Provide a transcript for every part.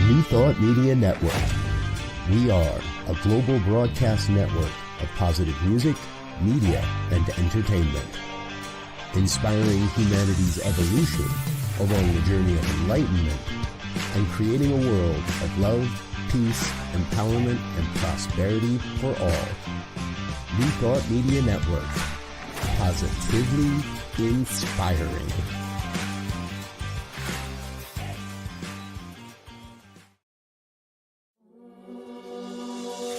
New Thought Media Network. We are a global broadcast network of positive music, media, and entertainment, inspiring humanity's evolution along the journey of enlightenment and creating a world of love, peace, empowerment, and prosperity for all. New Thought Media Network. Positively inspiring.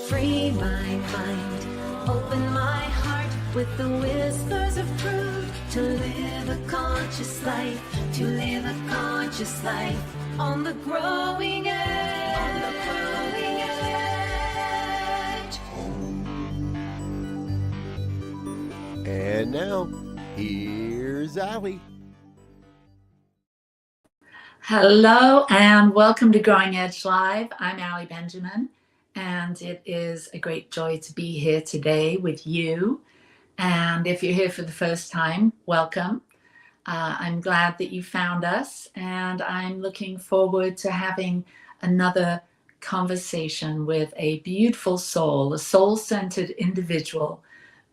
Free my mind, open my heart with the whispers of truth. To live a conscious life, to live a conscious life on the growing edge. On the growing edge. And now, here's Ali. Hello and welcome to Growing Edge Live. I'm Ali Benjamin, and it is a great joy to be here today with you. And if you're here for the first time, welcome. I'm glad that you found us, and I'm looking forward to having another conversation with a beautiful soul, a soul-centered individual,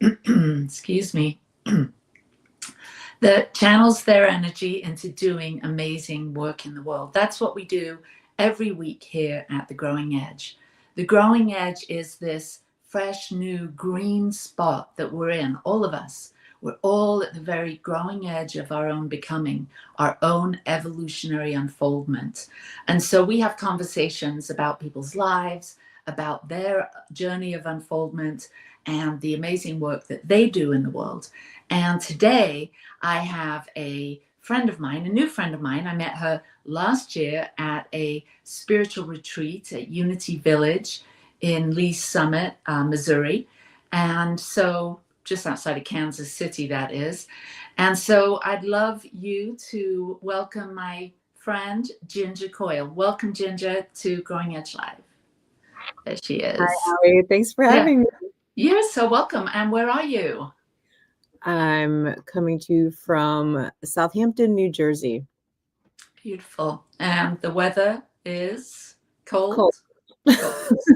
excuse me, that channels their energy into doing amazing work in the world. That's what we do every week here at The Growing Edge. The Growing Edge is this fresh, new, green spot that we're in, all of us. We're all at the very growing edge of our own becoming, our own evolutionary unfoldment. And so we have conversations about people's lives, about their journey of unfoldment, and the amazing work that they do in the world. And today I have a friend of mine, a new friend of mine. I met her last year at a spiritual retreat at Unity Village in Lee's Summit, Missouri. And so just outside of Kansas City, that is. And so I'd love you to welcome my friend, Ginger Coyle. Welcome, Ginger, to Growing Edge Live. There she is. Hi, Ali. Thanks for having me. You're so welcome. And where are you? I'm coming to you from Southampton, New Jersey. Beautiful. And the weather is cold? Cold.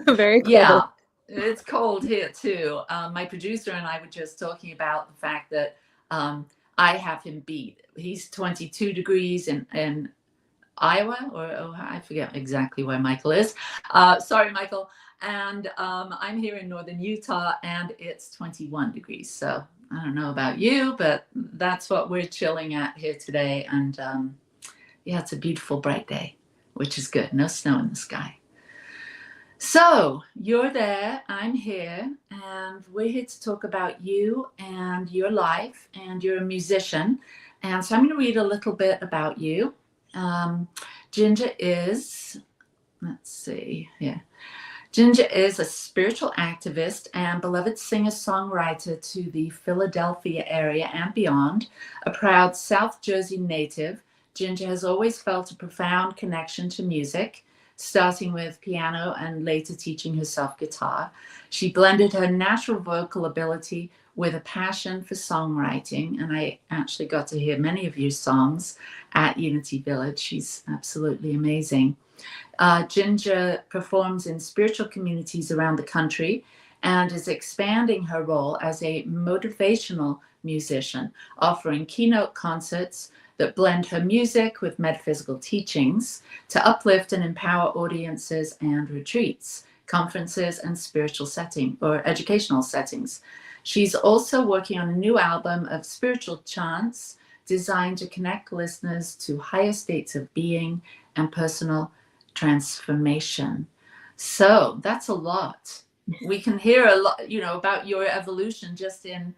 Very cold. Yeah, it's cold here too. My producer and I were just talking about the fact that I have him beat. He's 22 degrees in Iowa, or I forget exactly where Michael is. Sorry, Michael. And I'm here in northern Utah, and it's 21 degrees. So I don't know about you, but that's what we're chilling at here today. And yeah, it's a beautiful, bright day, which is good. No snow in the sky. So you're there, I'm here, and we're here to talk about you and your life, and you're a musician. And so I'm going to read a little bit about you. Ginger is, let's see, yeah. Ginger is a spiritual activist and beloved singer-songwriter to the Philadelphia area and beyond. A proud South Jersey native, Ginger has always felt a profound connection to music, starting with piano and later teaching herself guitar. She blended her natural vocal ability with a passion for songwriting, and I actually got to hear many of your songs at Unity Village. She's absolutely amazing. Ginger performs in spiritual communities around the country and is expanding her role as a motivational musician, offering keynote concerts that blend her music with metaphysical teachings to uplift and empower audiences and retreats, conferences, and spiritual setting or educational settings. She's also working on a new album of spiritual chants designed to connect listeners to higher states of being and personal transformation. So that's a lot. We can hear a lot, about your evolution just in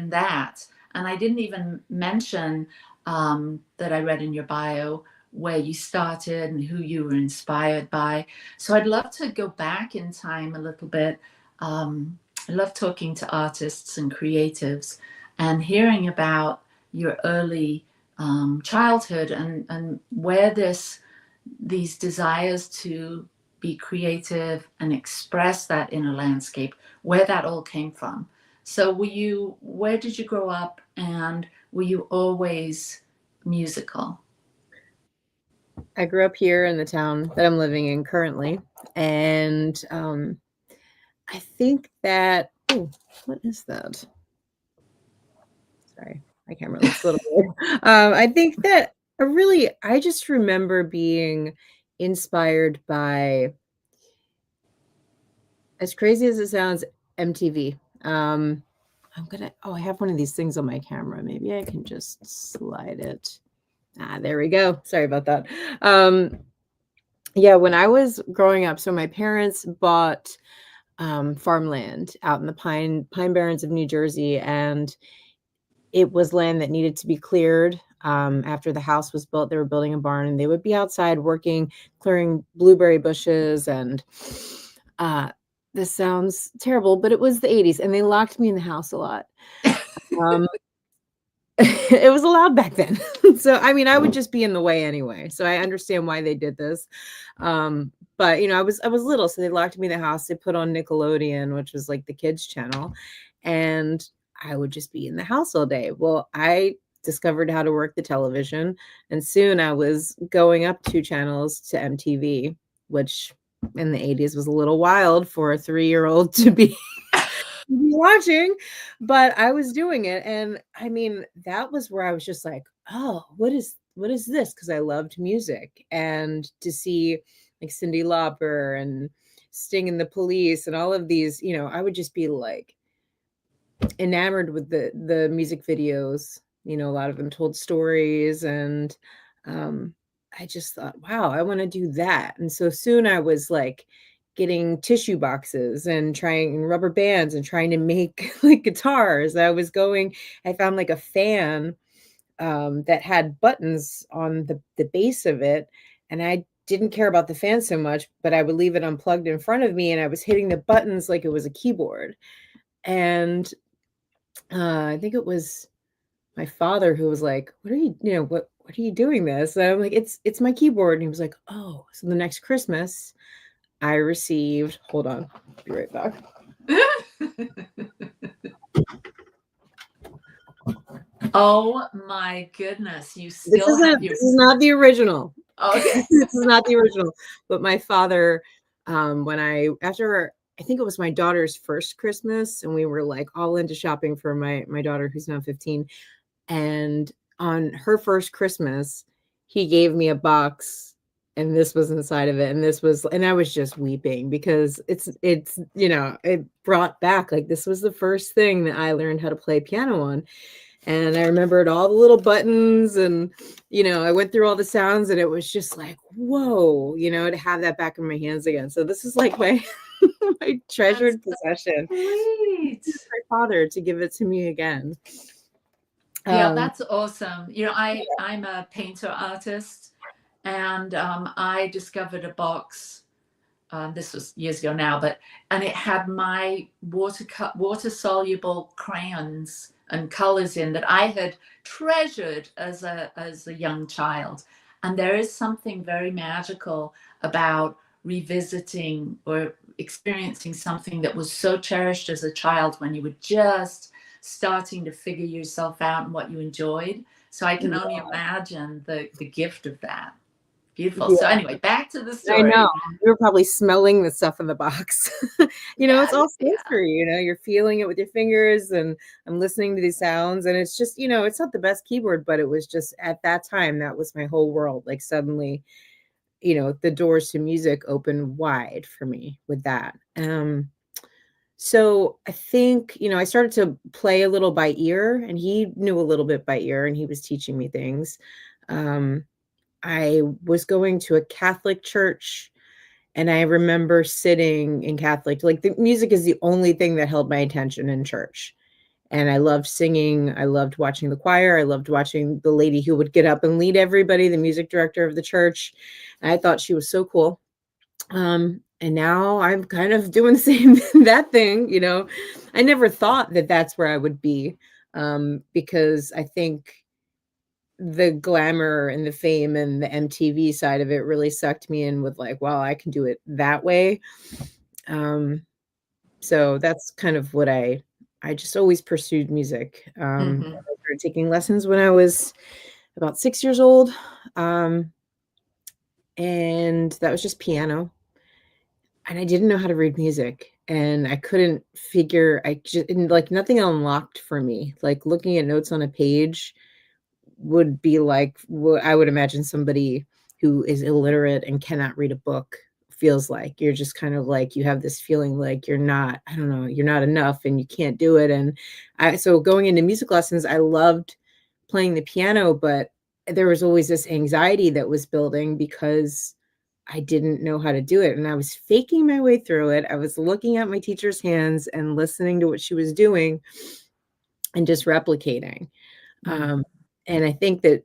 that. And I didn't even mention that I read in your bio where you started and who you were inspired by. So I'd love to go back in time a little bit. I love talking to artists and creatives and hearing about your early childhood and where these desires to be creative and express that inner landscape, where that all came from. So where did you grow up, and were you always musical? I grew up here in the town that I'm living in currently, and I think that, oh, what is that? Sorry, my camera looks a little weird. I think that I just remember being inspired by, as crazy as it sounds, MTV. I have one of these things on my camera. Maybe I can just slide it. There we go. Sorry about that. Yeah, when I was growing up, so my parents bought farmland out in the Pine Barrens of New Jersey, and it was land that needed to be cleared. After the house was built, they were building a barn, and they would be outside working, clearing blueberry bushes. And this sounds terrible, but it was the 80s, and they locked me in the house a lot. It was allowed back then. So, I mean, I would just be in the way anyway. So I understand why they did this. But I was little, so they locked me in the house. They put on Nickelodeon, which was like the kids channel, and I would just be in the house all day. Well, I discovered how to work the television, and soon I was going up 2 channels to MTV, which in the 80s was a little wild for a 3-year-old to be watching, but I was doing it. And I mean, that was where I was just like, oh, what is this? Because I loved music, and to see like Cyndi Lauper and Sting and the Police and all of these, I would just be like enamored with the music videos. A lot of them told stories, and I just thought, wow, I want to do that. And so soon I was like getting tissue boxes and trying rubber bands and trying to make like guitars. I found like a fan that had buttons on the base of it, and I didn't care about the fan so much, but I would leave it unplugged in front of me, and I was hitting the buttons like it was a keyboard. And I think it was my father who was like, what are you, what are you doing this? And I'm like, it's my keyboard. And he was like, oh. So the next Christmas I received, hold on, I'll be right back. Oh my goodness, you still have your... This is not the original. Okay. This is not the original. But my father, after I think it was my daughter's first Christmas, and we were like all into shopping for my daughter, who's now 15. And on her first Christmas, he gave me a box, and this was inside of it. And I was just weeping because it's, it brought back, like, this was the first thing that I learned how to play piano on. And I remembered all the little buttons, and, I went through all the sounds, and it was just like, whoa, to have that back in my hands again. So this is like my, my treasured possession. Sweet. My father to give it to me again. Yeah, that's awesome. I'm a painter artist, and I discovered a box. This was years ago now, and it had my water soluble crayons and colors in that I had treasured as a young child. And there is something very magical about revisiting or experiencing something that was so cherished as a child when you were just starting to figure yourself out and what you enjoyed. So I can only imagine the gift of that. Beautiful. Yeah. So anyway, back to the story. I know. You were probably smelling the stuff in the box. It's all sensory, you're feeling it with your fingers, and I'm listening to these sounds, and it's just, it's not the best keyboard, but it was just, at that time, that was my whole world. Like, suddenly, the doors to music opened wide for me with that. So I think, I started to play a little by ear, and he knew a little bit by ear, and he was teaching me things. I was going to a Catholic church, and I remember sitting in Catholic, like, the music is the only thing that held my attention in church. And I loved singing. I loved watching the choir. I loved watching the lady who would get up and lead everybody, the music director of the church. And I thought she was so cool. And now I'm kind of doing the same, that thing, I never thought that that's where I would be, because I think the glamour and the fame and the MTV side of it really sucked me in with, like, well, I can do it that way. So that's kind of what I just always pursued music. I started taking lessons when I was about 6 years old. and that was just piano. And I didn't know how to read music, and I couldn't figure, I just, like, nothing unlocked for me. Like, looking at notes on a page would be like what I would imagine somebody who is illiterate and cannot read a book feels like. You're just kind of like, you have this feeling like you're not, I don't know, you're not enough and you can't do it. And so going into music lessons, I loved playing the piano, but there was always this anxiety that was building because I didn't know how to do it. And I was faking my way through it. I was looking at my teacher's hands and listening to what she was doing and just replicating. Um, and I think that,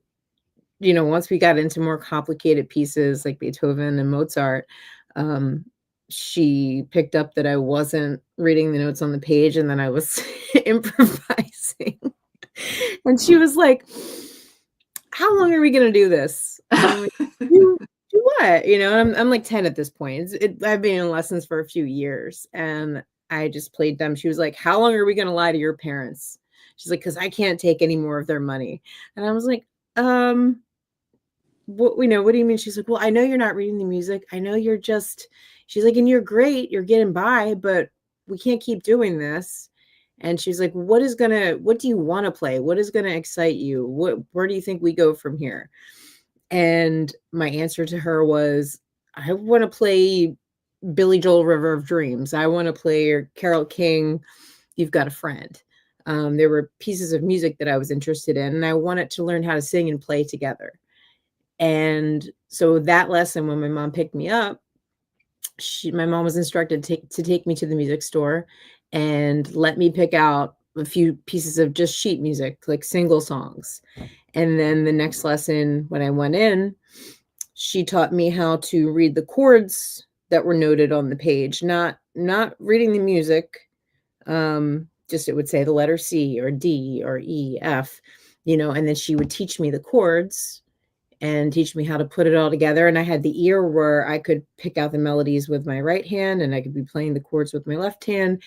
once we got into more complicated pieces like Beethoven and Mozart, she picked up that I wasn't reading the notes on the page and then I was improvising. And she was like, how long are we going to do this? And I'm like, do what? I'm like 10 at this point. I've been in lessons for a few years and I just played dumb. She was like, how long are we going to lie to your parents? She's like, because I can't take any more of their money. And I was like, what do you mean? She's like, well, I know you're not reading the music. I know she's like, and you're great. You're getting by, but we can't keep doing this. And she's like, what do you want to play? What is going to excite you? Where do you think we go from here? And my answer to her was, I want to play Billy Joel, River of Dreams. I want to play Carole King, You've Got a Friend. There were pieces of music that I was interested in, and I wanted to learn how to sing and play together. And so that lesson, when my mom picked me up, my mom was instructed to take me to the music store and let me pick out a few pieces of just sheet music, like single songs. And then the next lesson, when I went in, she taught me how to read the chords that were noted on the page, not reading the music. Just, it would say the letter C or D or E, F, and then she would teach me the chords and teach me how to put it all together. And I had the ear where I could pick out the melodies with my right hand and I could be playing the chords with my left hand.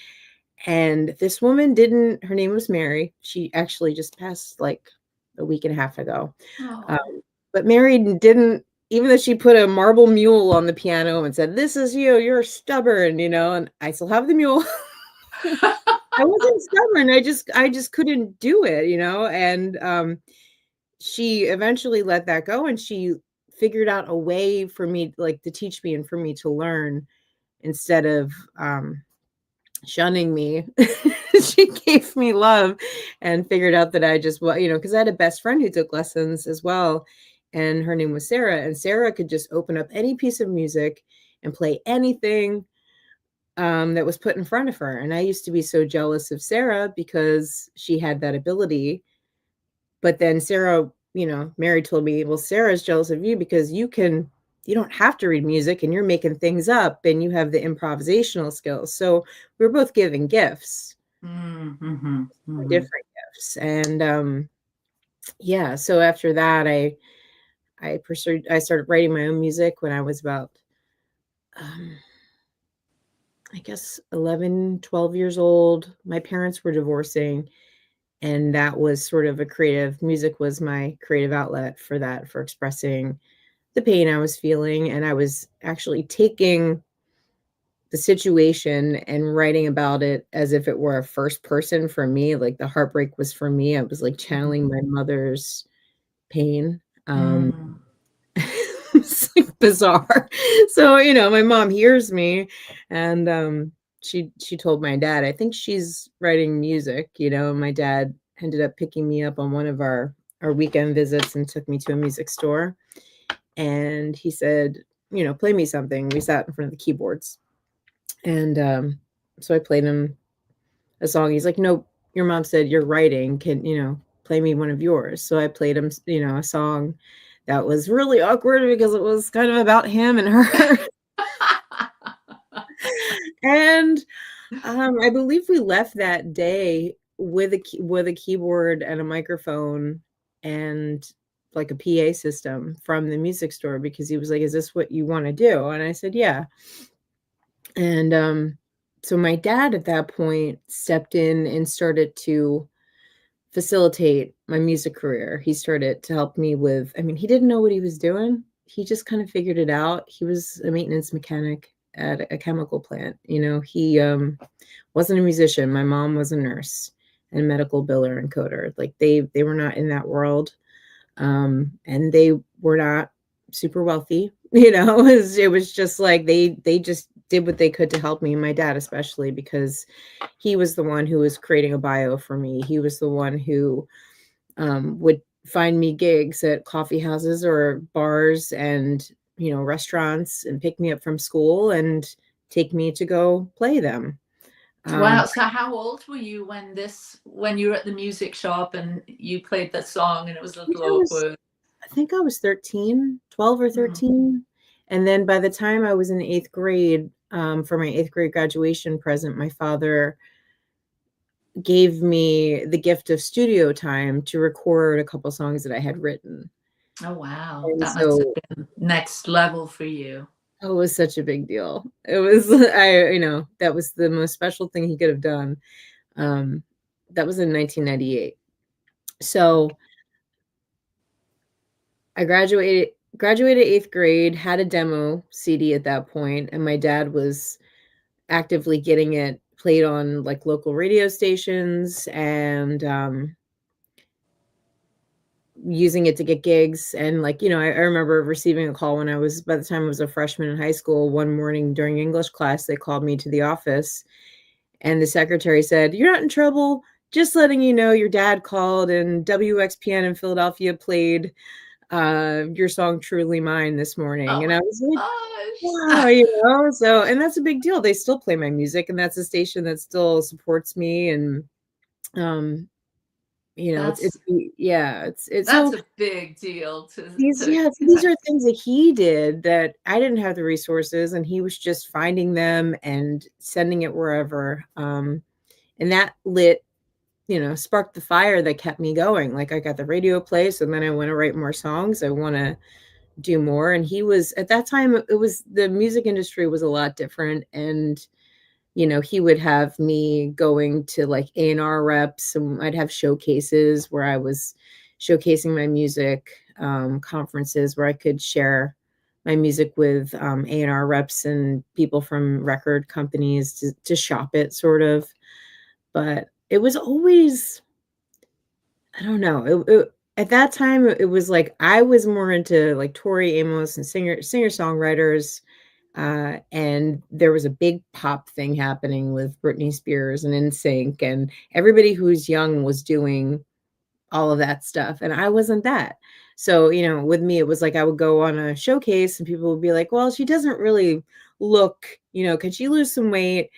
And this woman her name was Mary. She actually just passed like a week and a half ago. But Mary didn't, even though she put a marble mule on the piano and said, this is you're stubborn, and I still have the mule. I wasn't stubborn. I just couldn't do it, and she eventually let that go and she figured out a way for me, like, to teach me and for me to learn instead of shunning me. She gave me love and figured out that I just, because I had a best friend who took lessons as well. And her name was Sarah. And Sarah could just open up any piece of music and play anything that was put in front of her. And I used to be so jealous of Sarah because she had that ability. But then Sarah, Mary told me, well, Sarah's jealous of you because you don't have to read music and you're making things up and you have the improvisational skills. So we're both given gifts, different gifts. And yeah, so after that, I started writing my own music when I was about, I guess 11, 12 years old. My parents were divorcing. And that was sort of music was my creative outlet for that, for expressing the pain I was feeling. And I was actually taking the situation and writing about it as if it were a first person for me. Like, the heartbreak was for me. I was like channeling my mother's pain. It's like bizarre. So, my mom hears me and she told my dad, I think she's writing music, my dad ended up picking me up on one of our weekend visits and took me to a music store. And he said, play me something. We sat in front of the keyboards. And so I played him a song. He's like, no, your mom said you're writing. Can, play me one of yours? So I played him, a song that was really awkward because it was kind of about him and her. And I believe we left that day with a keyboard and a microphone and like a PA system from the music store, because he was like, is this what you want to do? And I said, yeah. And so my dad at that point stepped in and started to facilitate my music career. He started to help me with, he didn't know what he was doing. he just kind of figured it out. He was a maintenance mechanic at a chemical plant. He wasn't a musician. My mom was a nurse and medical biller and coder. Like they were not in that world. And they were not super wealthy. It was just like they just did what they could to help me, my dad especially, because he was the one who was creating a bio for me. He was the one who would find me gigs at coffee houses or bars and restaurants, and pick me up from school and take me to go play them. Wow. So how old were you when you were at the music shop and you played that song and it was a little awkward? I think I was 13, 12 or 13. And then by the time I was in 8th grade, for my 8th grade graduation present, my father gave me the gift of studio time to record a couple songs that I had written. Oh, wow. And That must so have been next level for you. it was such a big deal. It was, that was the most special thing he could have done. That was in 1998. So I graduated 8th grade, had a demo CD at that point, and my dad was actively getting it played on like local radio stations and using it to get gigs. And like, I remember receiving a call by the time I was a freshman in high school. One morning during English class, they called me to the office and the secretary said, "You're not in trouble. Just letting you know your dad called and WXPN in Philadelphia played your song Truly Mine this morning." Oh and my I was like, gosh. wow, so, and that's a big deal. They still play my music, and that's a station that still supports me. And That's it's that's so a big deal these are things that he did that I didn't have the resources, and he was just finding them and sending it wherever. And that sparked the fire that kept me going. Like, I got the radio play, so then I want to write more songs. I want to do more. And he was, at that time, the music industry was a lot different. And he would have me going to like A&R reps, and I'd have showcases where I was showcasing my music, conferences where I could share my music with A&R reps and people from record companies to shop it, sort of. But it was always, I don't know. At that time, it was like I was more into like Tori Amos and singer-songwriters. And there was a big pop thing happening with Britney Spears and NSYNC, and everybody who's young was doing all of that stuff. And I wasn't that. So, with me, it was like I would go on a showcase and people would be like, "Well, she doesn't really look, can she lose some weight?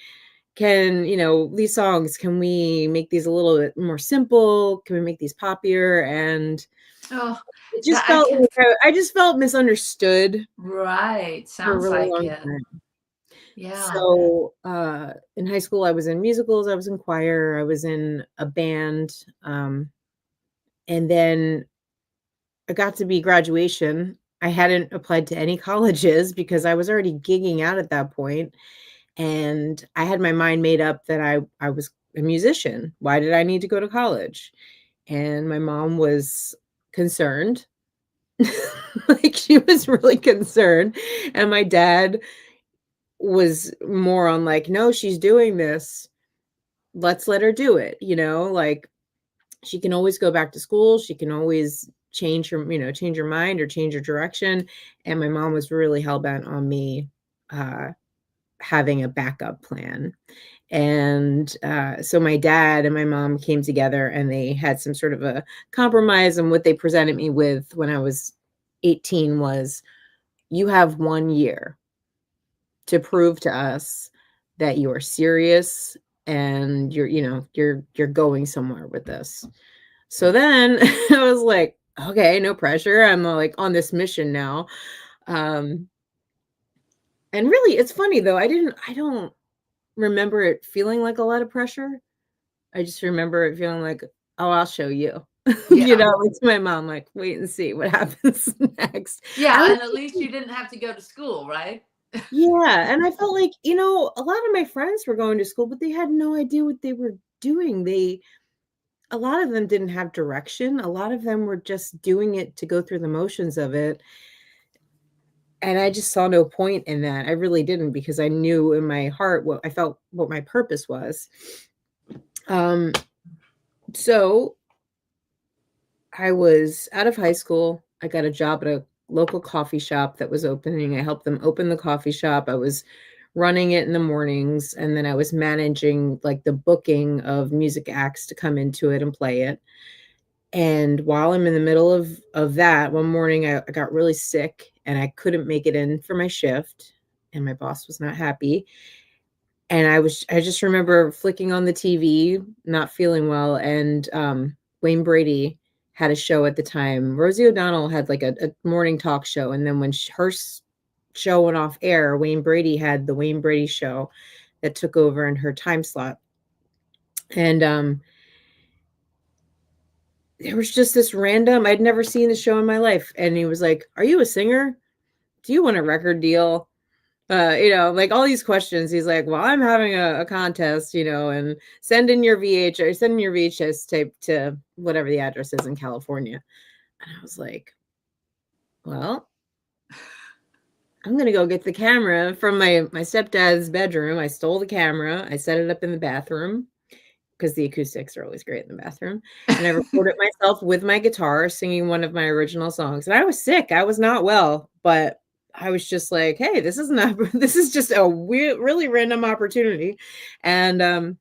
Can, these songs, can we make these a little bit more simple? Can we make these poppier?" And it just felt like I just felt misunderstood. Right. For a Sounds really like long it. time. Yeah. So, in high school, I was in musicals, I was in choir, I was in a band, and then I got to be graduation. I hadn't applied to any colleges because I was already gigging out at that point, and I had my mind made up that I was a musician. Why did I need to go to college? And my mom was concerned. Like, she was really concerned, and my dad was more on like, "No, she's doing this. Let's let her do it." Like, she can always go back to school. She can always change her mind or change her direction. And my mom was really hell bent on me having a backup plan. And so my dad and my mom came together and they had some sort of a compromise. And what they presented me with when I was 18 was, "You have 1 year to prove to us that you are serious and you're going somewhere with this." So then I was like, okay, no pressure. I'm like on this mission now. And really, it's funny though. I don't remember it feeling like a lot of pressure. I just remember it feeling like, "Oh, I'll show you." Yeah. Like, to my mom, like, "Wait and see what happens next." Yeah. And at least you didn't have to go to school, right? Yeah, and I felt like, a lot of my friends were going to school, but they had no idea what they were doing. A lot of them didn't have direction. A lot of them were just doing it to go through the motions of it. And I just saw no point in that. I really didn't, because I knew in my heart what I felt, what my purpose was. So I was out of high school. I got a job at a local coffee shop that was opening. I helped them open the coffee shop. I was running it in the mornings, and then I was managing like the booking of music acts to come into it and play it. And while I'm in the middle of that, one morning I got really sick and I couldn't make it in for my shift, and my boss was not happy. And I just remember flicking on the TV, not feeling well, and Wayne Brady had a show at the time. Rosie O'Donnell had like a morning talk show, and then when her show went off air, Wayne Brady had the Wayne Brady show that took over in her time slot. And there was just this random, I'd never seen the show in my life. And he was like, "Are you a singer? Do you want a record deal?" Like all these questions. He's like, "Well, I'm having a contest, and send in your VHS tape to whatever the address is in California." And I was like, "Well, I'm gonna go get the camera from my stepdad's bedroom." I stole the camera. I set it up in the bathroom, because the acoustics are always great in the bathroom. And I recorded myself with my guitar singing one of my original songs. And I was sick. I was not well, but I was just like, "Hey, this is just a weird, really random opportunity." And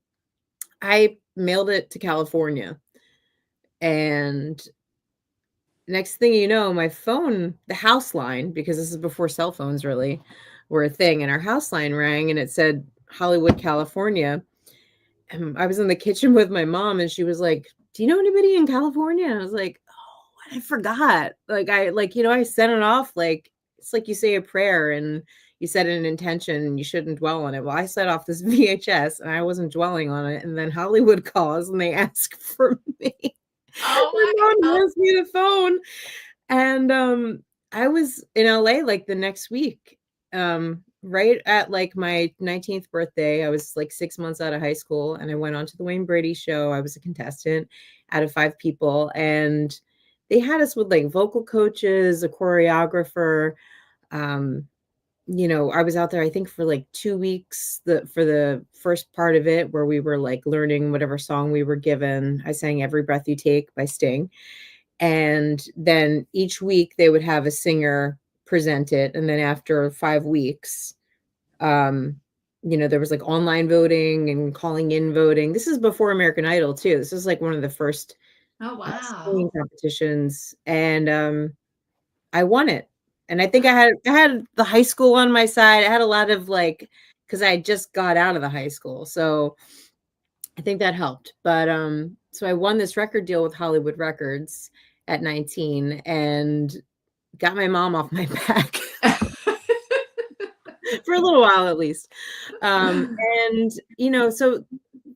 I mailed it to California. And next thing you know, my phone, the house line, because this is before cell phones really were a thing, and our house line rang and it said Hollywood, California. And I was in the kitchen with my mom, and she was like, "Do you know anybody in California?" And I was like, "Oh, I forgot." I sent it off. Like, it's like you say a prayer and you set an intention and you shouldn't dwell on it. Well, I set off this VHS and I wasn't dwelling on it. And then Hollywood calls and they ask for me. Oh My my mom God. hands me the phone. And I was in LA like the next week. Right at like my 19th birthday. I was like 6 months out of high school, and I went on to the Wayne Brady show. I was a contestant out of 5 people, and they had us with like vocal coaches, a choreographer. I was out there, I think, for like 2 weeks for the first part of it, where we were like learning whatever song we were given. I sang Every Breath You Take by Sting. And then each week they would have a singer present it. And then after 5 weeks, there was like online voting and calling in voting. This is before American Idol too. This is like one of the first Oh singing wow. competitions. And I won it. And I think I had the high school on my side. I had a lot of like, because I just got out of the high school. So I think that helped. But so I won this record deal with Hollywood Records at 19 and got my mom off my back for a little while at least. So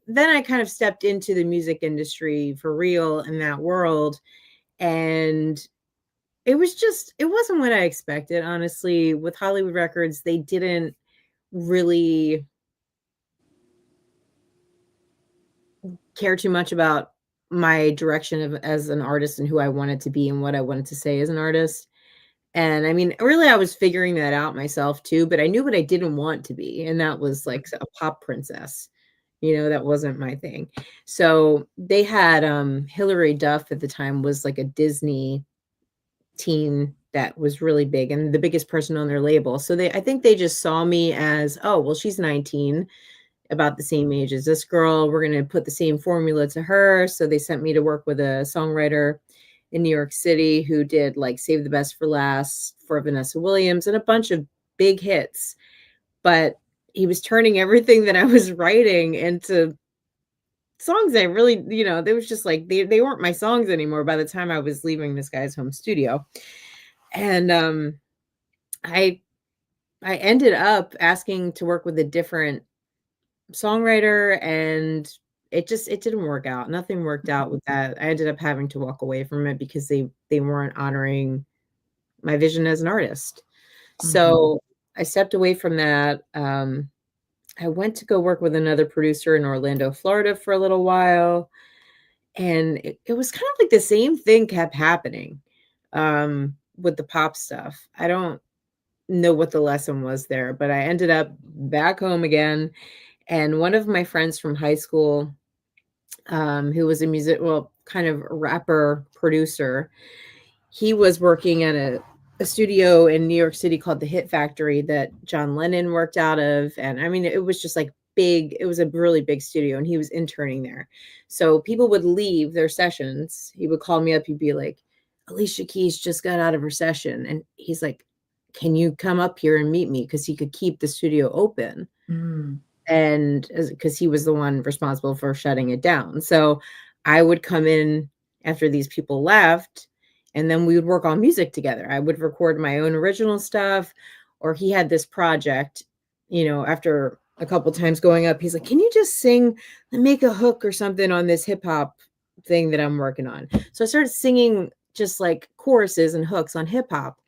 then I kind of stepped into the music industry for real in that world. And it wasn't what I expected, honestly. With Hollywood Records, they didn't really care too much about my direction as an artist and who I wanted to be and what I wanted to say as an artist. And I mean, really, I was figuring that out myself too, but I knew what I didn't want to be. And that was like a pop princess. That wasn't my thing. So they had Hilary Duff at the time was like a Disney teen that was really big and the biggest person on their label. So I think they just saw me as, oh, well, she's 19, about the same age as this girl. We're going to put the same formula to her. So they sent me to work with a songwriter in New York City who did like Save the Best for Last for Vanessa Williams and a bunch of big hits. But he was turning everything that I was writing into songs I really, they was just like, they weren't my songs anymore by the time I was leaving this guy's home studio. And I ended up asking to work with a different songwriter, and it didn't work out. Nothing worked out with that. I ended up having to walk away from it because they weren't honoring my vision as an artist. So I stepped away from that. I went to go work with another producer in Orlando, Florida for a little while. And it was kind of like the same thing kept happening with the pop stuff. know what the lesson was there, but I ended up back home again. And one of my friends from high school, who was kind of rapper producer, he was working at a studio in New York City called the Hit Factory that John Lennon worked out of. And I mean, it was just like big, it was a really big studio, and he was interning there. So people would leave their sessions. He would call me up. He'd be like, Alicia Keys just got out of her session. And he's like, can you come up here and meet me? Because he could keep the studio open. And because he was the one responsible for shutting it down. So I would come in after these people left, and then we would work on music together. I would record my own original stuff, or he had this project, after a couple times going up, he's like, can you just sing and make a hook or something on this hip hop thing that I'm working on? So I started singing just like choruses and hooks on hip hop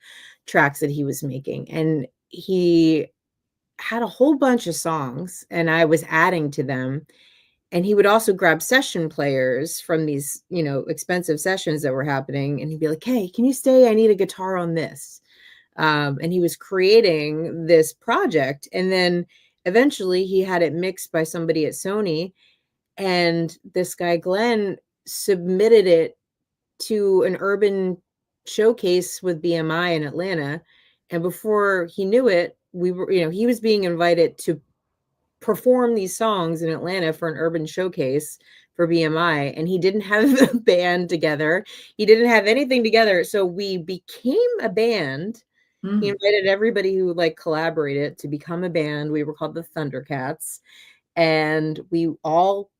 tracks that he was making. And he had a whole bunch of songs, and I was adding to them. And he would also grab session players from these, expensive sessions that were happening. And he'd be like, hey, can you stay? I need a guitar on this. And he was creating this project. And then eventually he had it mixed by somebody at Sony. And this guy, Glenn, submitted it to an urban showcase with BMI in Atlanta. And before he knew it, he was being invited to perform these songs in Atlanta for an urban showcase for BMI, and he didn't have a band together. He didn't have anything together. So we became a band. He invited everybody who collaborated to become a band. We were called the Thundercats, and we all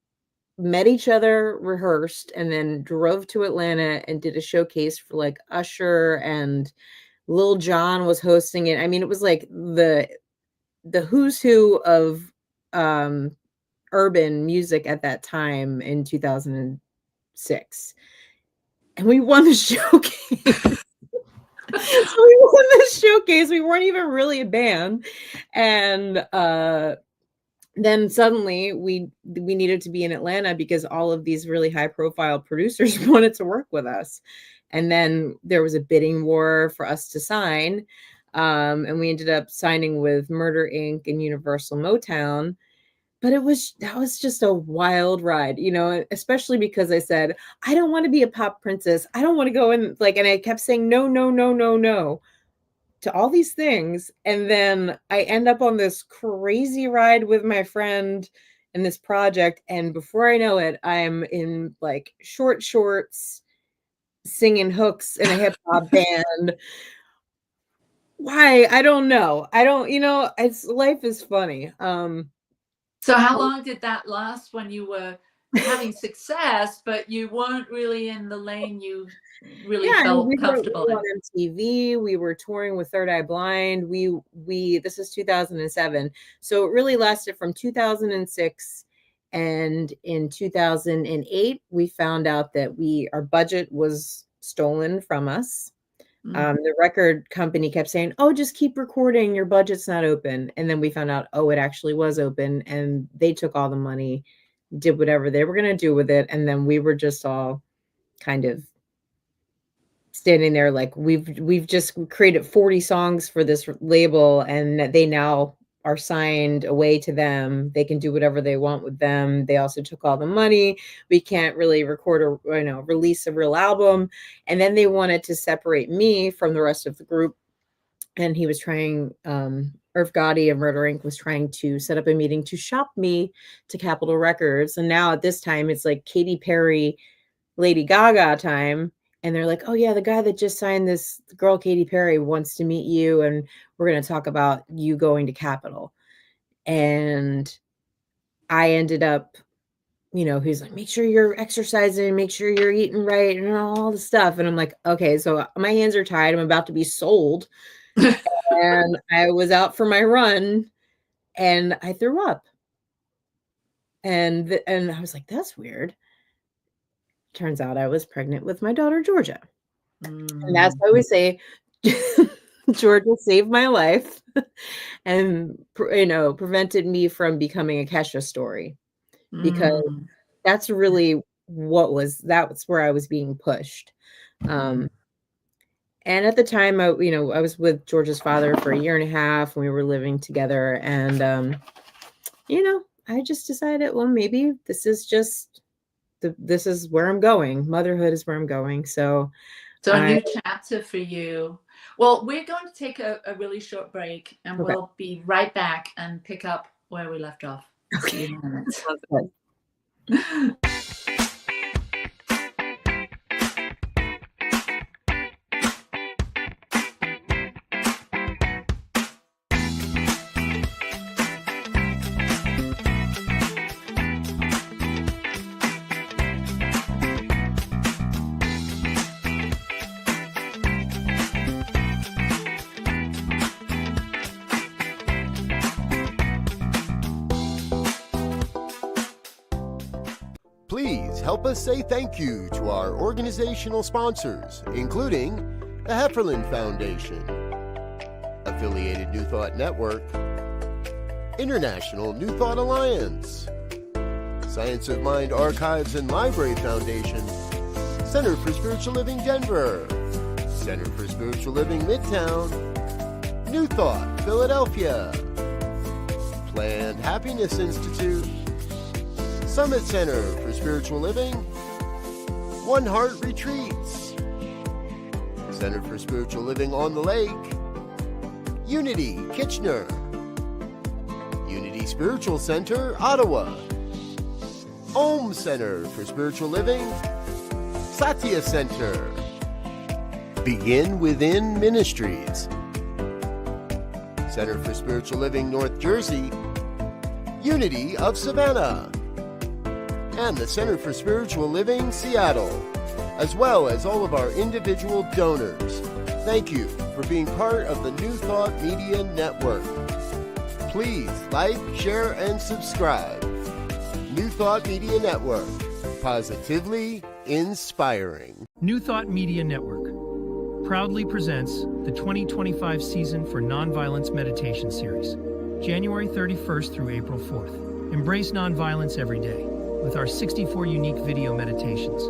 met each other, rehearsed, and then drove to Atlanta and did a showcase for Usher, and Lil Jon was hosting it. I mean, it was like the who's who of urban music at that time in 2006. And we won the showcase. So we won this showcase. We weren't even really a band. And then suddenly we needed to be in Atlanta because all of these really high profile producers wanted to work with us. And then there was a bidding war for us to sign. And we ended up signing with Murder Inc. and Universal Motown. But that was just a wild ride, especially because I said, I don't want to be a pop princess. I don't want to go in and I kept saying, no, no, no, no, no to all these things. And then I end up on this crazy ride with my friend in this project. And before I know it, I'm in short shorts, singing hooks in a hip hop band. Why? I don't know. Life is funny. So how long did that last when you were having success, but you weren't really in the lane you really felt comfortable in? On MTV, we were touring with Third Eye Blind. This is 2007. So it really lasted from 2006. And in 2008, we found out that our budget was stolen from us. The record company kept saying, oh, just keep recording. Your budget's not open. And then we found out, oh, it actually was open. And they took all the money, did whatever they were going to do with it. And then we were just all kind of standing there we've just created 40 songs for this label, and they now are signed away to them. They can do whatever they want with them. They also took all the money. We can't really record or release a real album. And then they wanted to separate me from the rest of the group. And he was trying, Irv Gotti of Murder Inc. was trying to set up a meeting to shop me to Capitol Records. And now at this time, it's Katy Perry, Lady Gaga time. And they're like, oh yeah, the guy that just signed this girl, Katy Perry, wants to meet you. And we're going to talk about you going to Capitol. And I ended up, he's like, make sure you're exercising, make sure you're eating right, and all the stuff. And I'm like, okay, so my hands are tied. I'm about to be sold. And I was out for my run and I threw up. And I was like, that's weird. Turns out I was pregnant with my daughter, Georgia. And that's why we say Georgia saved my life and, prevented me from becoming a Kesha story, because that's really that's where I was being pushed. And at the time, I was with George's father for a year and a half. We were living together, and I just decided, well, maybe this is this is where I'm going. Motherhood is where I'm going. So a new chapter for you. Well, we're going to take a really short break, and Okay. we'll be right back and pick up where we left off. See you in a minute. Sounds good. Please help us say thank you to our organizational sponsors, including the Hefferland Foundation, Affiliated New Thought Network, International New Thought Alliance, Science of Mind Archives and Library Foundation, Center for Spiritual Living Denver, Center for Spiritual Living Midtown, New Thought Philadelphia, Planned Happiness Institute, Summit Center for Spiritual Living, One Heart Retreats, Center for Spiritual Living on the Lake, Unity Kitchener, Unity Spiritual Center, Ottawa, Om Center for Spiritual Living, Satya Center, Begin Within Ministries, Center for Spiritual Living North Jersey, Unity of Savannah, and the Center for Spiritual Living Seattle, as well as all of our individual donors. Thank you for being part of the New Thought Media Network. Please like, share, and subscribe. New Thought Media Network, positively inspiring. New Thought Media Network proudly presents the 2025 season for Nonviolence Meditation Series, January 31st through April 4th. Embrace nonviolence every day with our 64 unique video meditations.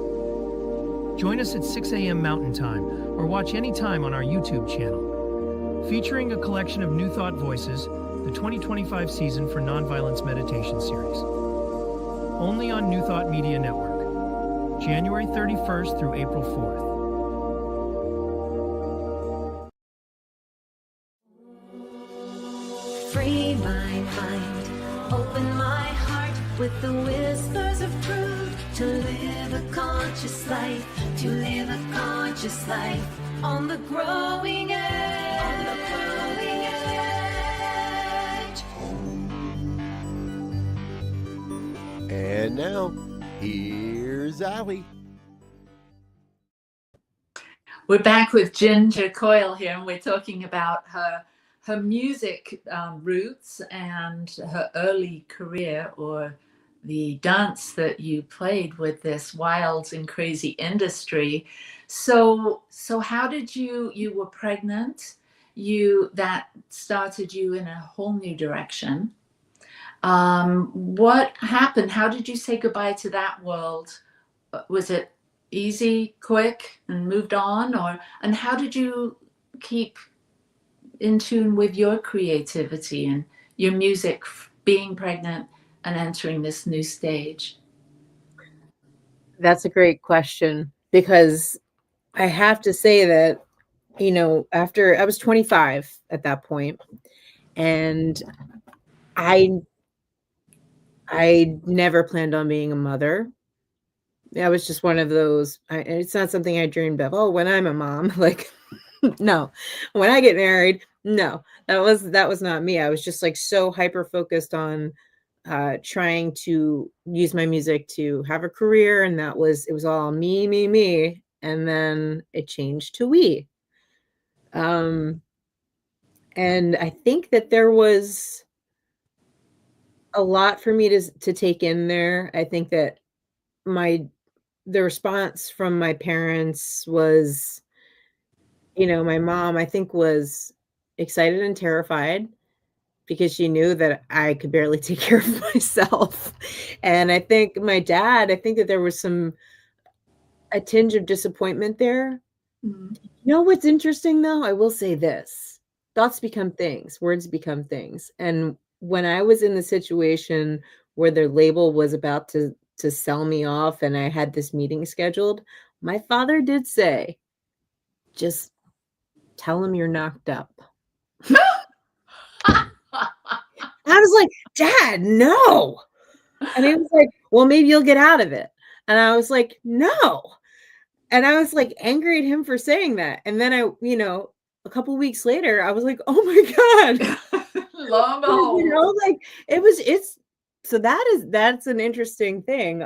Join us at 6 a.m. Mountain Time or watch anytime on our YouTube channel. Featuring a collection of New Thought voices, the 2025 season for Nonviolence Meditation Series. Only on New Thought Media Network, January 31st through April 4th. Free my mind, open my heart with the whispers of truth. To live a conscious life, to live a conscious life on the growing edge. On the growing edge. And now, here's Allie. We're back with Ginger Coyle here, and we're talking about her music roots and her early career, or the dance that you played with this wild and crazy industry. So how did you were pregnant, that started you in a whole new direction. What happened? How did you say goodbye to that world? Was it easy, quick, and moved on, and how did you keep in tune with your creativity and your music, being pregnant and entering this new stage? That's a great question, because I have to say that, after I was 25 at that point, and I never planned on being a mother. I was just one of those, it's not something I dreamed of. Oh, when I'm a mom, like, no, when I get married, no, that was not me. I was just like so hyper focused on trying to use my music to have a career, and it was all me, and then it changed to we. And I think that there was a lot for me to take in there. I think that the response from my parents was, my mom, I think, was excited and terrified, because she knew that I could barely take care of myself. And I think my dad, that there was a tinge of disappointment there. Mm-hmm. You know what's interesting though? I will say this. Thoughts become things, words become things. And when I was in the situation where their label was about to sell me off and I had this meeting scheduled, my father did say, just tell him you're knocked up. I was like, Dad, no. And he was like, well, maybe you'll get out of it. And I was like, no. And I was like angry at him for saying that. And then a couple weeks later, I was like, oh my God. Lo and behold. Like that's an interesting thing.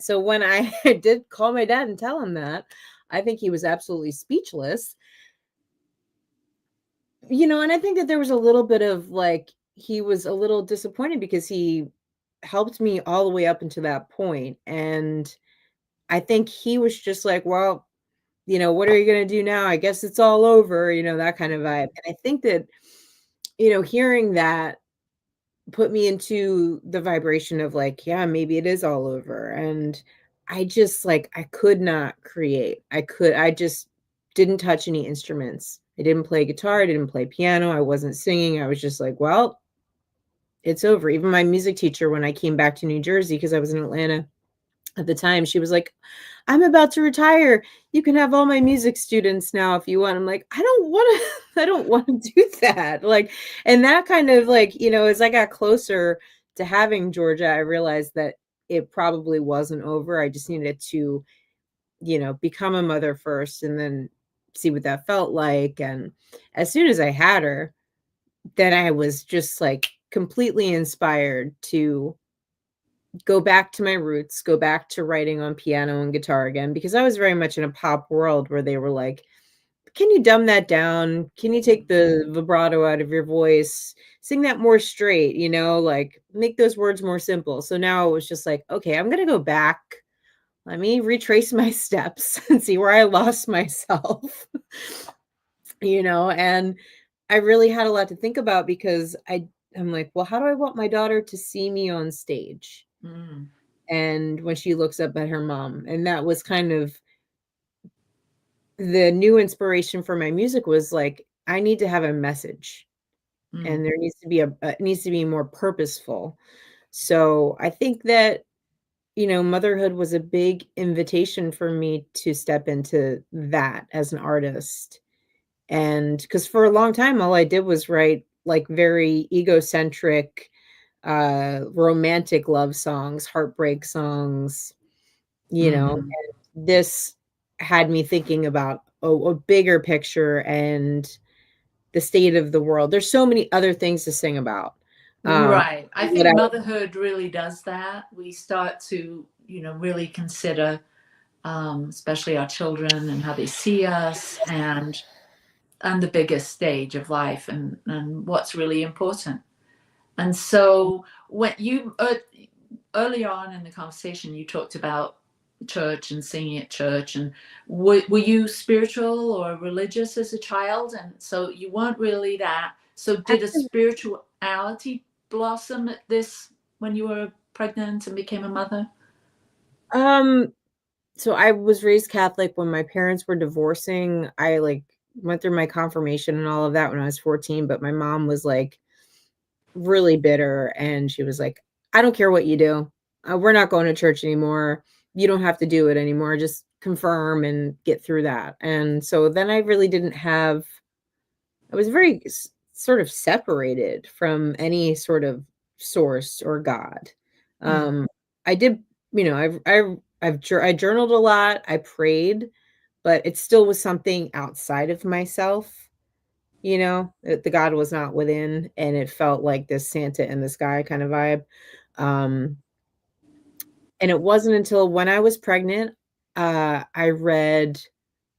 So when I did call my dad and tell him that, I think he was absolutely speechless. And I think that there was a little bit of like, he was a little disappointed because he helped me all the way up until that point. And I think he was just like, well, what are you going to do now? I guess it's all over, that kind of vibe. And I think that, hearing that put me into the vibration of like, yeah, maybe it is all over. And I just like, I could not create. I just didn't touch any instruments. I didn't play guitar. I didn't play piano. I wasn't singing. I was just like, well, it's over. Even my music teacher, when I came back to New Jersey, because I was in Atlanta at the time, she was like, I'm about to retire. You can have all my music students now if you want. I'm like, I don't want to do that. Like, and that kind of like, as I got closer to having Georgia, I realized that it probably wasn't over. I just needed to, become a mother first and then see what that felt like. And as soon as I had her, then I was just like completely inspired to go back to my roots, go back to writing on piano and guitar again, because I was very much in a pop world where they were like, can you dumb that down? Can you take the vibrato out of your voice? Sing that more straight, like make those words more simple. So now it was just like, okay, I'm going to go back. Let me retrace my steps and see where I lost myself, and I really had a lot to think about because I'm like, well, how do I want my daughter to see me on stage? Mm. And when she looks up at her mom, and that was kind of the new inspiration for my music was like, I need to have a message and there needs to be it needs to be more purposeful. So I think that, motherhood was a big invitation for me to step into that as an artist. And because for a long time, all I did was write like very egocentric, romantic love songs, heartbreak songs, and this had me thinking about a bigger picture and the state of the world. There's so many other things to sing about. Right. I think motherhood really does that. We start to, really consider, especially our children and how they see us and the biggest stage of life and what's really important. And so when you early on in the conversation, you talked about church and singing at church, and were you spiritual or religious as a child? And so you weren't really that. So did a spirituality blossom at this when you were pregnant and became a mother? So I was raised Catholic. When my parents were divorcing, I like went through my confirmation and all of that when I was 14, but my mom was like really bitter and she was like, I don't care what you do. We're not going to church anymore. You don't have to do it anymore. Just confirm and get through that. And so then I really didn't have, I was very sort of separated from any sort of source or God. I did, I journaled a lot. I prayed, but it still was something outside of myself. The God was not within, and it felt like this Santa in the sky kind of vibe. And it wasn't until when I was pregnant, I read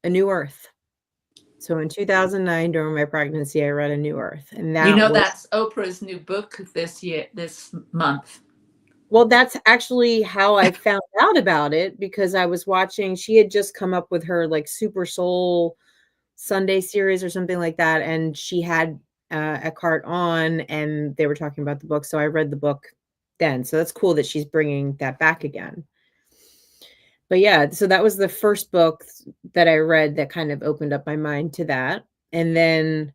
A New Earth. So in 2009, during my pregnancy, I read A New Earth, and that's Oprah's new book this month. Well, that's actually how I found out about it, because I was watching, she had just come up with her like Super Soul Sunday series or something like that. And she had Eckhart on and they were talking about the book. So I read the book then. So that's cool that she's bringing that back again. but yeah, so that was the first book that I read that kind of opened up my mind to that. And then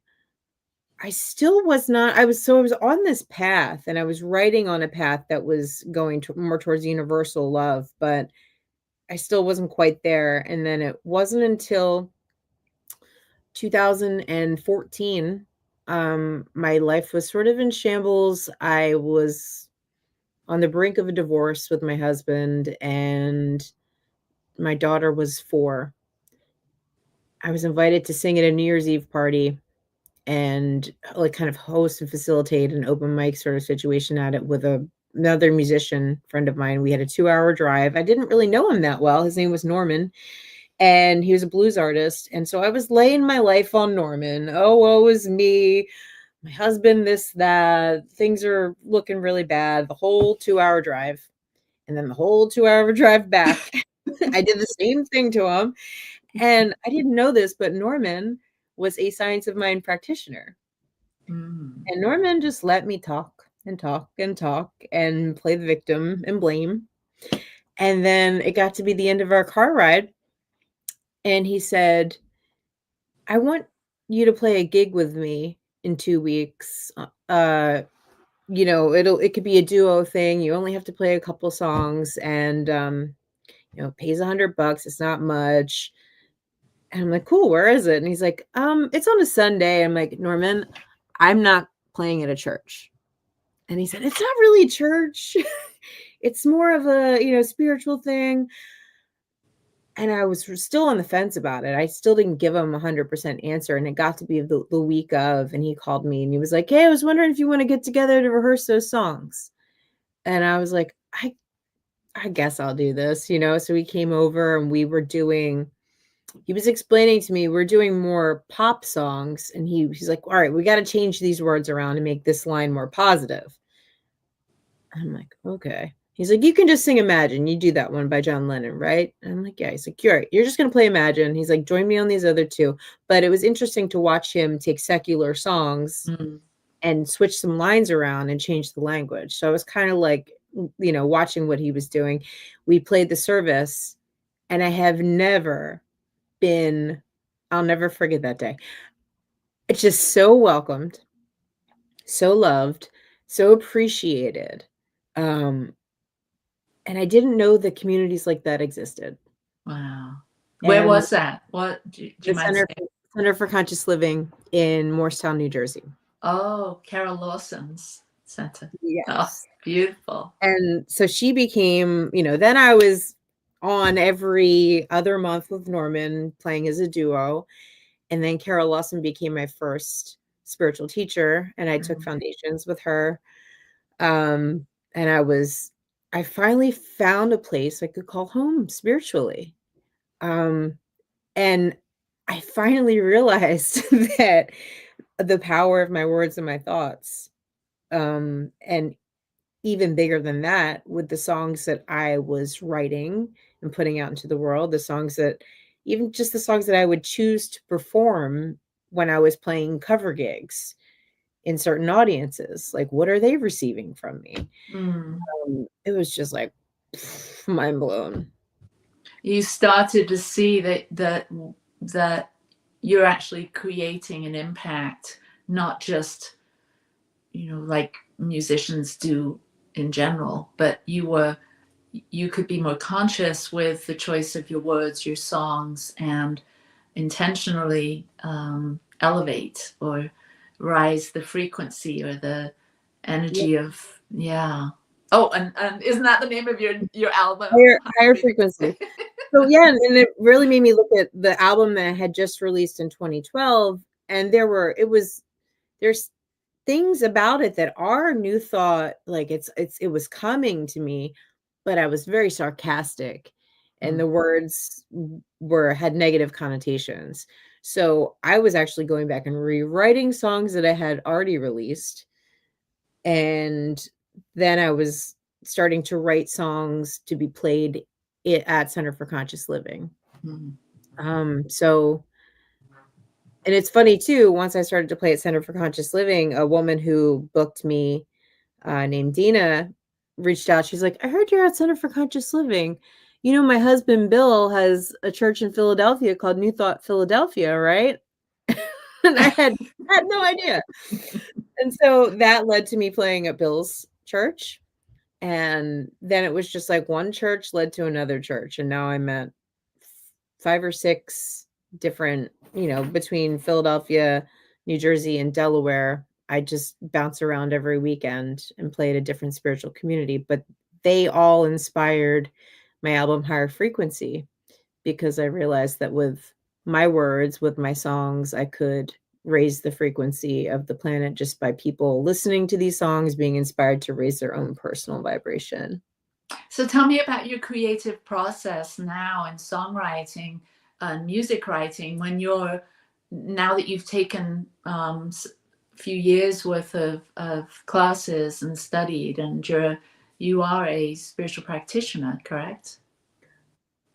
I still was not, I was on this path, and I was writing on a path that was going to more towards universal love, but I still wasn't quite there. And then it wasn't until 2014, my life was sort of in shambles. I was on the brink of a divorce with my husband, and my daughter was 4. I was invited to sing at a New Year's Eve party and like kind of host and facilitate an open mic sort of situation at it with another musician friend of mine. We had a 2-hour drive. I didn't really know him that well. His name was Norman, and he was a blues artist. And so I was laying my life on Norman. Oh, woe is me. My husband, this, that. Things are looking really bad. The whole 2-hour drive. And then the whole 2-hour drive back. I did the same thing to him. And I didn't know this, but Norman was a science of mind practitioner. Mm. And Norman just let me talk and talk and talk and play the victim and blame. And then it got to be the end of our car ride. And he said, I want you to play a gig with me in 2 weeks. It could be a duo thing. You only have to play a couple songs, and it pays $100. It's not much. And I'm like, cool, where is it? And he's like, it's on a Sunday. I'm like, Norman, I'm not playing at a church. And he said, it's not really church. It's more of a, spiritual thing. And I was still on the fence about it. I still didn't give him 100% answer. And it got to be the week of, and he called me and he was like, hey, I was wondering if you want to get together to rehearse those songs. And I was like, I guess I'll do this, So he came over and he was explaining to me, we're doing more pop songs. And he's like, all right, we got to change these words around and make this line more positive. I'm like, okay. He's like, you can just sing Imagine. You do that one by John Lennon, right? And I'm like, yeah. He's like, you're just going to play Imagine. He's like, join me on these other 2. But it was interesting to watch him take secular songs and switch some lines around and change the language. So I was kind of like, watching what he was doing. We played the service, and I have I'll never forget that day. It's just so welcomed, so loved, so appreciated. And I didn't know that communities like that existed. Wow. Where was that? What do you mind saying? Center for Conscious Living in Morristown, New Jersey. Oh, Carol Lawson's center. Yes. Oh, beautiful. And so she became, then I was on every other month with Norman playing as a duo. And then Carol Lawson became my first spiritual teacher, and I took foundations with her. And I finally found a place I could call home spiritually. And I finally realized that the power of my words and my thoughts, and even bigger than that, with the songs that I was writing and putting out into the world, the songs that I would choose to perform when I was playing cover gigs in certain audiences. Like, what are they receiving from me? It was just like mind blown. You started to see that you're actually creating an impact, not just like musicians do in general, but you could be more conscious with the choice of your words, your songs, and intentionally elevate or rise the frequency or the energy of Oh, and isn't that the name of your album? Higher frequency. So yeah, and it really made me look at the album that I had just released in 2012, and there's things about it that are new thought. Like it was coming to me, but I was very sarcastic, and the words had negative connotations. So I was actually going back and rewriting songs that I had already released, and then I was starting to write songs to be played at Center for Conscious Living. So, and it's funny too, once I started to play at Center for Conscious Living, a woman who booked me named Dina reached out. She's like, I heard you're at Center for Conscious Living. you know, my husband Bill has a church in Philadelphia called New Thought Philadelphia, right? And I had no idea. And so that led to me playing at Bill's church. And then it was just like one church led to another church. And now I'm at 5 or 6 different, you know, between Philadelphia, New Jersey, and Delaware. I just bounce around every weekend and play at a different spiritual community. But they all inspired my album Higher Frequency, because I realized that with my words, with my songs, I could raise the frequency of the planet just by people listening to these songs, being inspired to raise their own personal vibration. So tell me about your creative process now in songwriting and music writing, when now that you've taken a few years worth of classes and studied, and you are a spiritual practitioner, correct?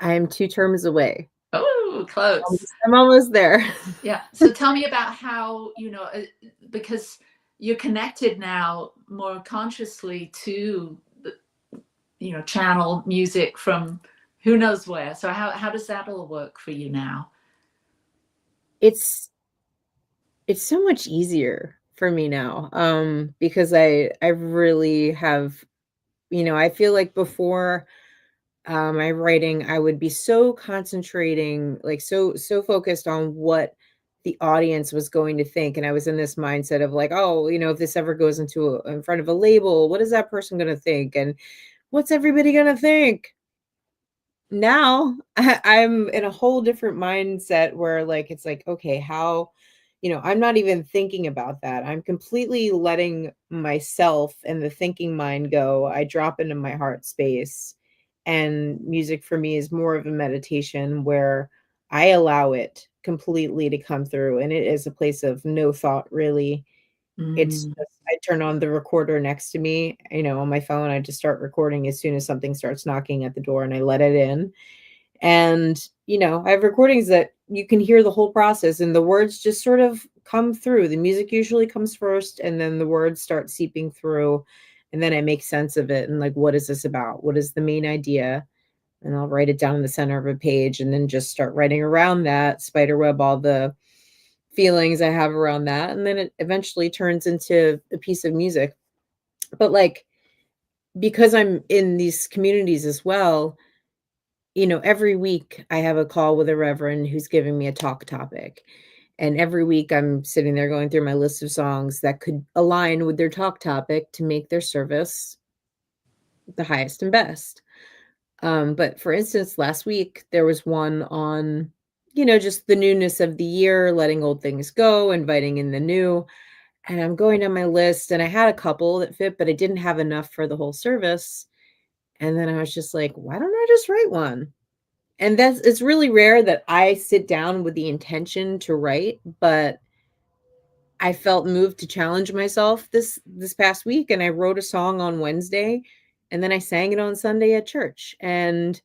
I am 2 terms away. Oh, close. I'm almost there. Yeah. So tell me about how, because you're connected now more consciously to, channel music from who knows where. So how does that all work for you now? It's so much easier for me now, because I really have, I feel like before my writing, I would be so concentrating, like so focused on what the audience was going to think, and I was in this mindset of like, oh, if this ever goes in front of a label, what is that person going to think, and what's everybody going to think? Now I'm in a whole different mindset where like it's like, okay, how, I'm not even thinking about that. I'm completely letting myself and the thinking mind go. I drop into my heart space, and music for me is more of a meditation where I allow it completely to come through, and it is a place of no thought, really. It's just, I turn on the recorder next to me, on my phone. I just start recording as soon as something starts knocking at the door, and I let it in. And, I have recordings that you can hear the whole process, and the words just sort of come through. The music usually comes first, and then the words start seeping through. And then I make sense of it. And like, what is this about? What is the main idea? And I'll write it down in the center of a page, and then just start writing around that, spiderweb all the feelings I have around that. And then it eventually turns into a piece of music. But like, because I'm in these communities as well, every week I have a call with a reverend who's giving me a talk topic. And every week I'm sitting there going through my list of songs that could align with their talk topic to make their service the highest and best. But for instance, last week there was one on, just the newness of the year, letting old things go, inviting in the new. And I'm going down my list, and I had a couple that fit, but I didn't have enough for the whole service. And then I was just like, why don't I just write one? And it's really rare that I sit down with the intention to write, but I felt moved to challenge myself this past week, and I wrote a song on Wednesday, and then I sang it on Sunday at church, and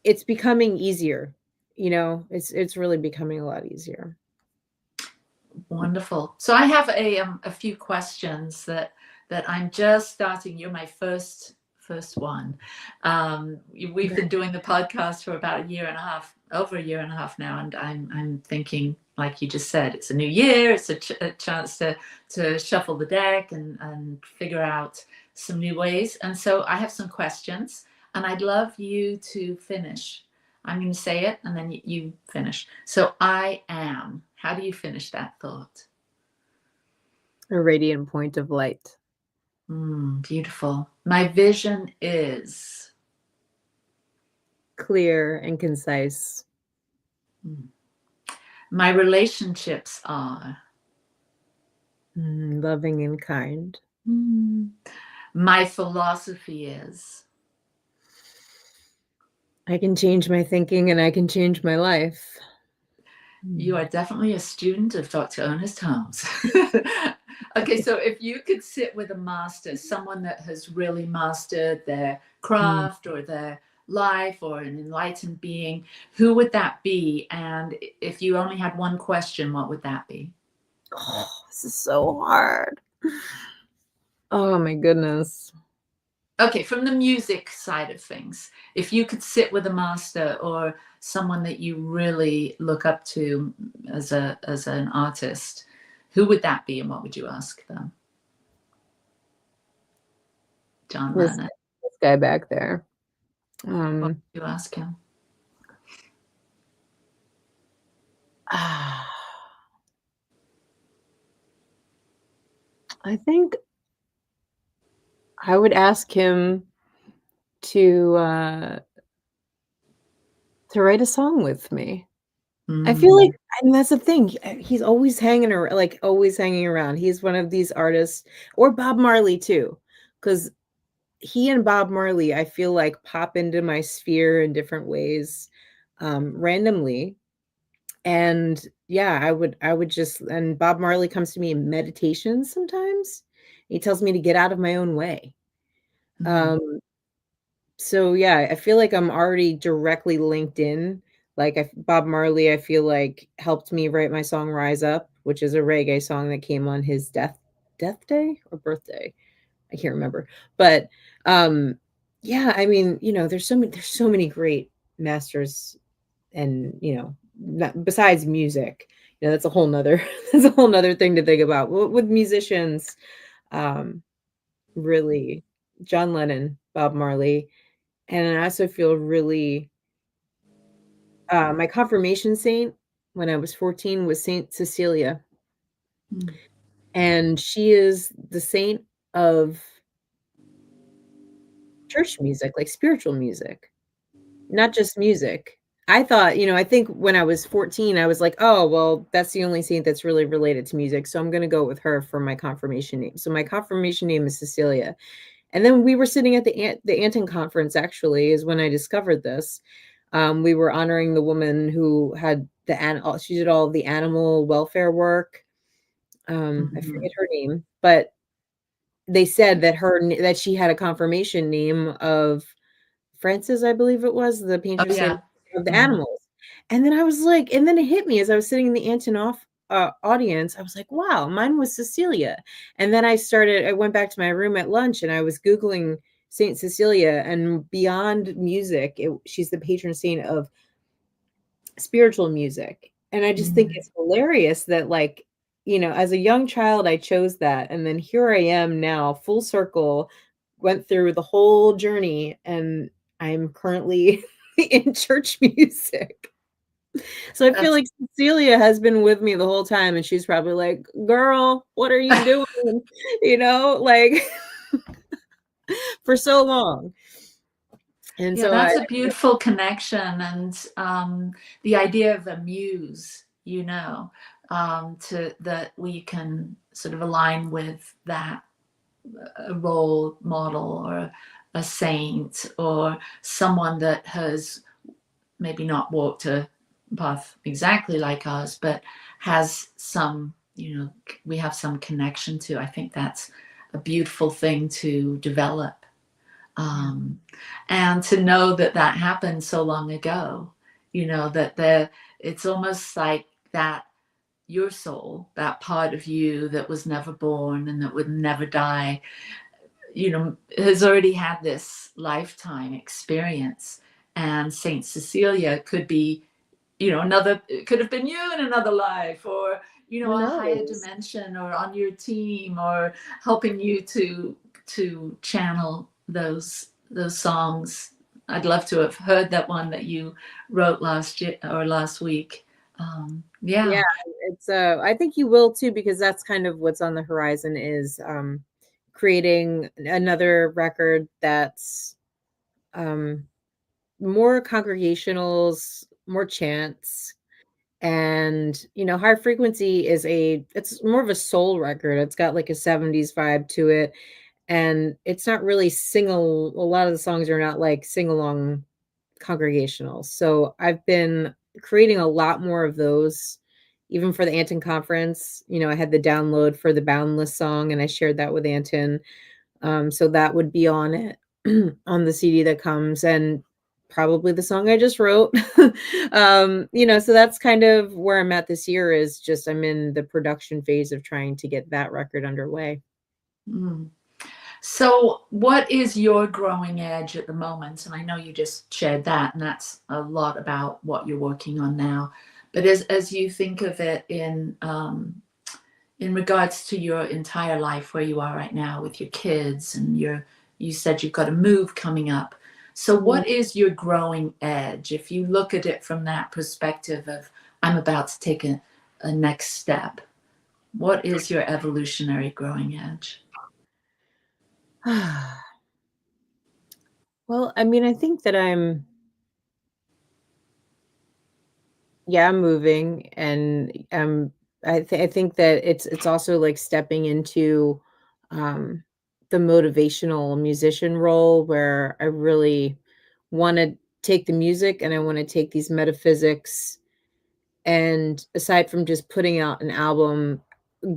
it's becoming easier. It's really becoming a lot easier. Wonderful. So I have a few questions that I'm just starting. You're my first one. We've been doing the podcast for about over a year and a half now, and I'm thinking, like you just said, it's a new year. It's a chance to shuffle the deck and figure out some new ways. And so I have some questions, and I'd love you to finish. I'm going to say it, and then you finish. So I am. How do you finish that thought? A radiant point of light. Beautiful. My vision is clear and concise. My relationships are loving and kind. My philosophy is I can change my thinking, and I can change my life. You are definitely a student of Dr. Ernest Holmes. Okay, so if you could sit with a master, someone that has really mastered their craft or their life, or an enlightened being, who would that be? And if you only had one question, what would that be? Oh, this is so hard. Oh my goodness. Okay, from the music side of things, if you could sit with a master or someone that you really look up to as an artist, who would that be and what would you ask them? John This, Lennon. this guy back there. What would you ask him? I think I would ask him to write a song with me. I feel like, and that's the thing, he's always hanging around, like, always hanging around. He's one of these artists, or Bob Marley too, because he and Bob Marley, I feel like, pop into my sphere in different ways, randomly. And yeah, I would just, and Bob Marley comes to me in meditation sometimes. He tells me to get out of my own way. Um, so yeah, I feel like I'm already directly linked in. Like Bob Marley, I feel like helped me write my song "Rise Up," which is a reggae song that came on his death day or birthday. I can't remember, but yeah, I mean, there's so many great masters, and besides music, that's a whole nother that's a whole nother thing to think about with musicians. Um, really, John Lennon, Bob Marley. And I also feel really, my confirmation saint when I was 14 was Saint Cecilia. And she is the saint of church music, like spiritual music, not just music. I thought, I think when I was 14, I was like, oh, well, that's the only saint that's really related to music. So I'm going to go with her for my confirmation name. So my confirmation name is Cecilia. And then we were sitting at the Anton conference, actually, is when I discovered this. We were honoring the woman who had she did all the animal welfare work. I forget her name, but they said that she had a confirmation name of Francis, I believe it was, the patron saint of the animals. And then I was like, and then it hit me as I was sitting in the Anton audience. I was like, wow, mine was Cecilia. And then I went back to my room at lunch and I was Googling Saint Cecilia, and beyond music, she's the patron saint of spiritual music. And I just think it's hilarious that, like, as a young child, I chose that. And then here I am now, full circle, went through the whole journey, and I'm currently in church music. So I feel like Cecilia has been with me the whole time, and she's probably like, girl, what are you doing? Like for so long. And so that's a beautiful connection. And the idea of a muse, to that we can sort of align with that, a role model or a saint or someone that has maybe not walked a path exactly like ours, but has some, we have some connection to. I think that's a beautiful thing to develop. And to know that happened so long ago, that it's almost like that your soul, that part of you that was never born and that would never die, has already had this lifetime experience. And Saint Cecilia could be, it could have been you in another life, or, a higher dimension, or on your team, or helping you to channel those songs. I'd love to have heard that one that you wrote last year or last week. Yeah, it's I think you will too, because that's kind of what's on the horizon, is creating another record that's more congregationals, more chants. And high frequency it's more of a soul record. It's got like a 70s vibe to it, and it's not really a lot of the songs are not like sing-along congregational. So I've been creating a lot more of those, even for the Anton conference. I had the download for the Boundless song, and I shared that with Anton. So that would be on it, on the CD that comes, and probably the song I just wrote. So that's kind of where I'm at this year, is just I'm in the production phase of trying to get that record underway. So what is your growing edge at the moment? And I know you just shared that, and that's a lot about what you're working on now. But as you think of it in regards to your entire life, where you are right now with your kids, and you said you've got a move coming up. So what is your growing edge? If you look at it from that perspective of, I'm about to take a next step, what is your evolutionary growing edge? Well, I mean, I think that I'm moving, and I think that it's also like stepping into um the motivational musician role, where I really want to take the music and I want to take these metaphysics, and aside from just putting out an album,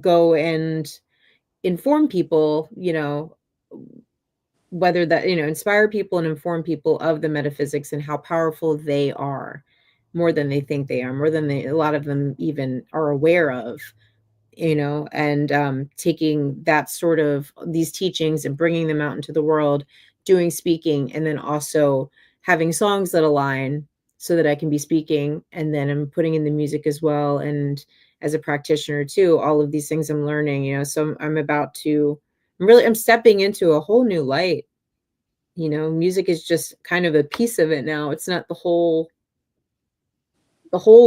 go and inform people, whether that, inspire people and inform people of the metaphysics and how powerful they are, more than they think they are, more than a lot of them even are aware of, and taking that sort of these teachings and bringing them out into the world, doing speaking, and then also having songs that align so that I can be speaking, and then I'm putting in the music as well. And as a practitioner too, all of these things I'm learning, so I'm stepping into a whole new light. Music is just kind of a piece of it now. It's not the whole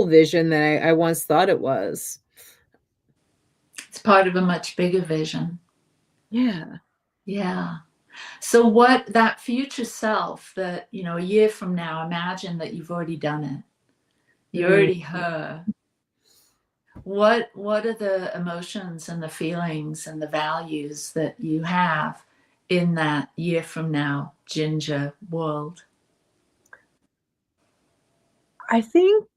vision that I once thought it was. It's part of a much bigger vision. Yeah. Yeah. So what that future self that, a year from now, imagine that you've already done it. You're already her. What are the emotions and the feelings and the values that you have in that year from now Ginger world? I think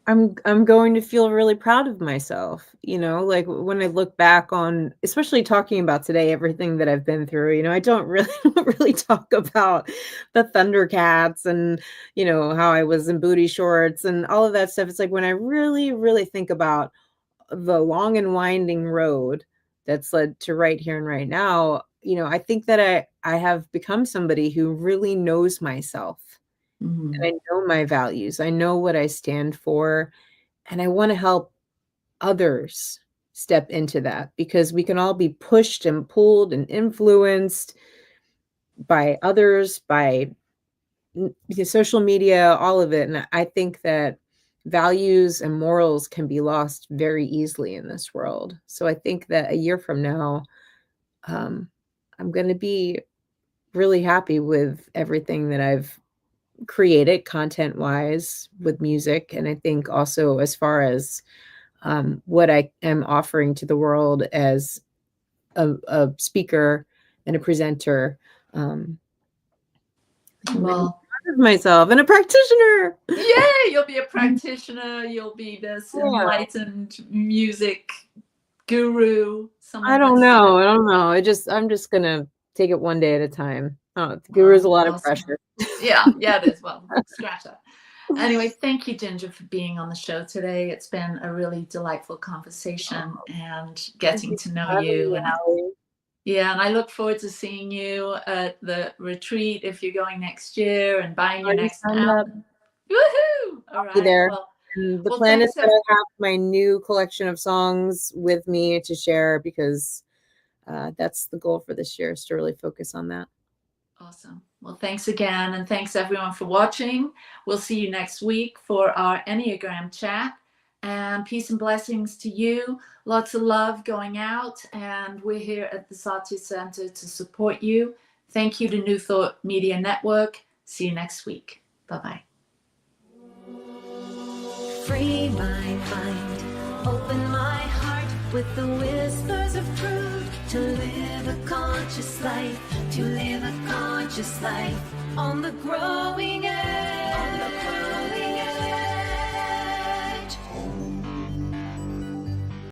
I'm going to feel really proud of myself, like when I look back on, especially talking about today, everything that I've been through. I don't really talk about the Thundercats and, how I was in booty shorts and all of that stuff. It's like when I really, really think about the long and winding road that's led to right here and right now, I think that I have become somebody who really knows myself. And I know my values. I know what I stand for, and I want to help others step into that, because we can all be pushed and pulled and influenced by others, by social media, all of it. And I think that values and morals can be lost very easily in this world. So I think that a year from now, I'm going to be really happy with everything that I've created content wise with music. And I think also as far as what I am offering to the world as a speaker and a presenter, Well, myself and a practitioner. yeah, you'll be a practitioner. You'll be this enlightened music guru. I don't know. I'm just gonna take it one day at a time. Oh, the guru is a lot of pressure. Yeah, it is. Well, scratch that. Anyway, thank you, Ginger, for being on the show today. It's been a really delightful conversation and getting to know you. And I look forward to seeing you at the retreat if you're going next year, and buying your next album. Woohoo! All right. Be there. And the plan is that I have my new collection of songs with me to share, because that's the goal for this year, is to really focus on that. Awesome. Well, thanks again. And thanks everyone for watching. We'll see you next week for our Enneagram chat, and peace and blessings to you. Lots of love going out. And we're here at the Sati Center to support you. Thank you to New Thought Media Network. See you next week. Bye-bye. Free my mind, open my heart with the whispers of truth, to live a conscious life, to live a conscious life on the growing edge.